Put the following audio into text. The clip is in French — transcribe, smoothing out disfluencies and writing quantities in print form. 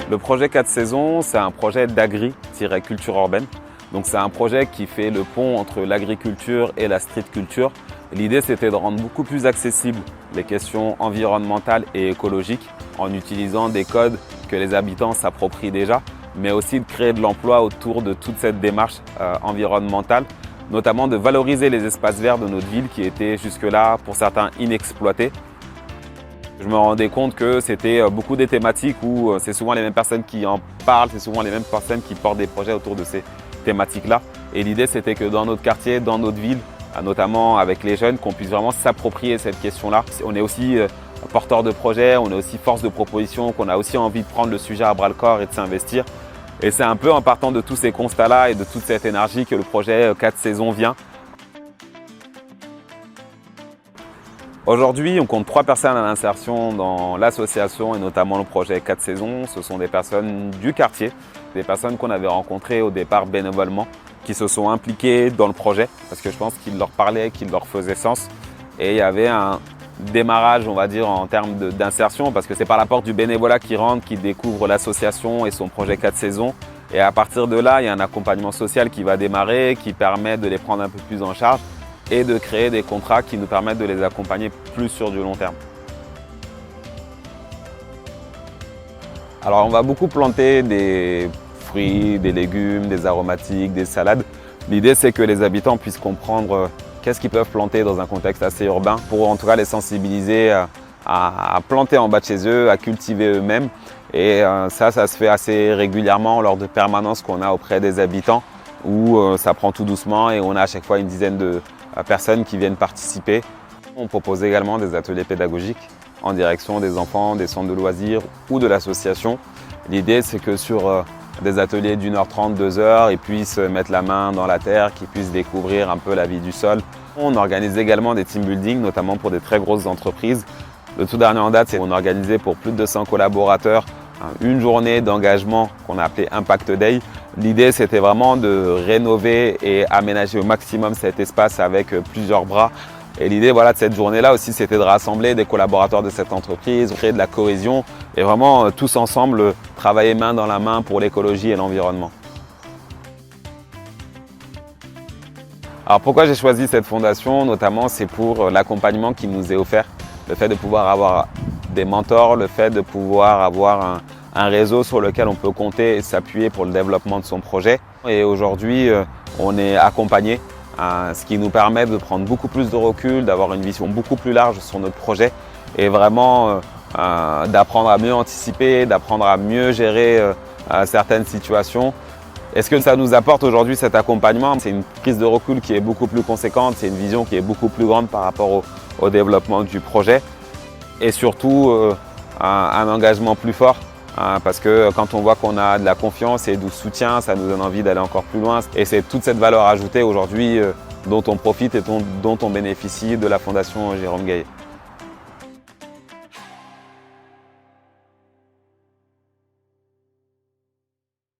Le projet 4 saisons, c'est un projet d'agri-culture urbaine. Donc c'est un projet qui fait le pont entre l'agriculture et la street culture. L'idée, c'était de rendre beaucoup plus accessibles les questions environnementales et écologiques en utilisant des codes que les habitants s'approprient déjà, mais aussi de créer de l'emploi autour de toute cette démarche environnementale, notamment de valoriser les espaces verts de notre ville qui étaient jusque-là, pour certains, inexploités. Je me rendais compte que c'était beaucoup des thématiques où c'est souvent les mêmes personnes qui en parlent, c'est souvent les mêmes personnes qui portent des projets autour de ces thématiques-là. Et l'idée, c'était que dans notre quartier, dans notre ville, notamment avec les jeunes, qu'on puisse vraiment s'approprier cette question-là. On est aussi porteur de projets, on est aussi force de proposition, qu'on a aussi envie de prendre le sujet à bras-le-corps et de s'investir. Et c'est un peu en partant de tous ces constats-là et de toute cette énergie que le projet 4 saisons vient. Aujourd'hui, on compte 3 personnes à l'insertion dans l'association et notamment le projet 4 saisons. Ce sont des personnes du quartier, des personnes qu'on avait rencontrées au départ bénévolement, qui se sont impliquées dans le projet parce que je pense qu'il leur parlait, qu'il leur faisait sens. Et il y avait un démarrage, on va dire, en termes d'insertion parce que c'est par la porte du bénévolat qu'ils rentrent, qu'ils découvrent l'association et son projet 4 saisons. Et à partir de là, il y a un accompagnement social qui va démarrer, qui permet de les prendre un peu plus en charge et de créer des contrats qui nous permettent de les accompagner plus sur du long terme. Alors on va beaucoup planter des fruits, des légumes, des aromatiques, des salades. L'idée c'est que les habitants puissent comprendre qu'est-ce qu'ils peuvent planter dans un contexte assez urbain pour en tout cas les sensibiliser à planter en bas de chez eux, à cultiver eux-mêmes. Et ça se fait assez régulièrement lors de permanences qu'on a auprès des habitants où ça prend tout doucement et on a à chaque fois une dizaine de personnes qui viennent participer. On propose également des ateliers pédagogiques en direction des enfants, des centres de loisirs ou de l'association. L'idée c'est que sur des ateliers d'1h30, 2h, ils puissent mettre la main dans la terre, qu'ils puissent découvrir un peu la vie du sol. On organise également des team building, notamment pour des très grosses entreprises. Le tout dernier en date, c'est qu'on a organisé pour plus de 200 collaborateurs une journée d'engagement qu'on a appelée Impact Day. L'idée, c'était vraiment de rénover et aménager au maximum cet espace avec plusieurs bras. Et l'idée de cette journée-là aussi, c'était de rassembler des collaborateurs de cette entreprise, créer de la cohésion et vraiment tous ensemble travailler main dans la main pour l'écologie et l'environnement. Alors pourquoi j'ai choisi cette fondation? Notamment, c'est pour l'accompagnement qui nous est offert. Le fait de pouvoir avoir des mentors, le fait de pouvoir avoir un réseau sur lequel on peut compter et s'appuyer pour le développement de son projet. Et aujourd'hui, on est accompagné, ce qui nous permet de prendre beaucoup plus de recul, d'avoir une vision beaucoup plus large sur notre projet et vraiment d'apprendre à mieux anticiper, d'apprendre à mieux gérer certaines situations. Et ce que ça nous apporte aujourd'hui, cet accompagnement, c'est une prise de recul qui est beaucoup plus conséquente, c'est une vision qui est beaucoup plus grande par rapport au développement du projet et surtout un engagement plus fort. Parce que quand on voit qu'on a de la confiance et du soutien, ça nous donne envie d'aller encore plus loin. Et c'est toute cette valeur ajoutée aujourd'hui dont on profite et dont on bénéficie de la Fondation Jérôme Gaillet.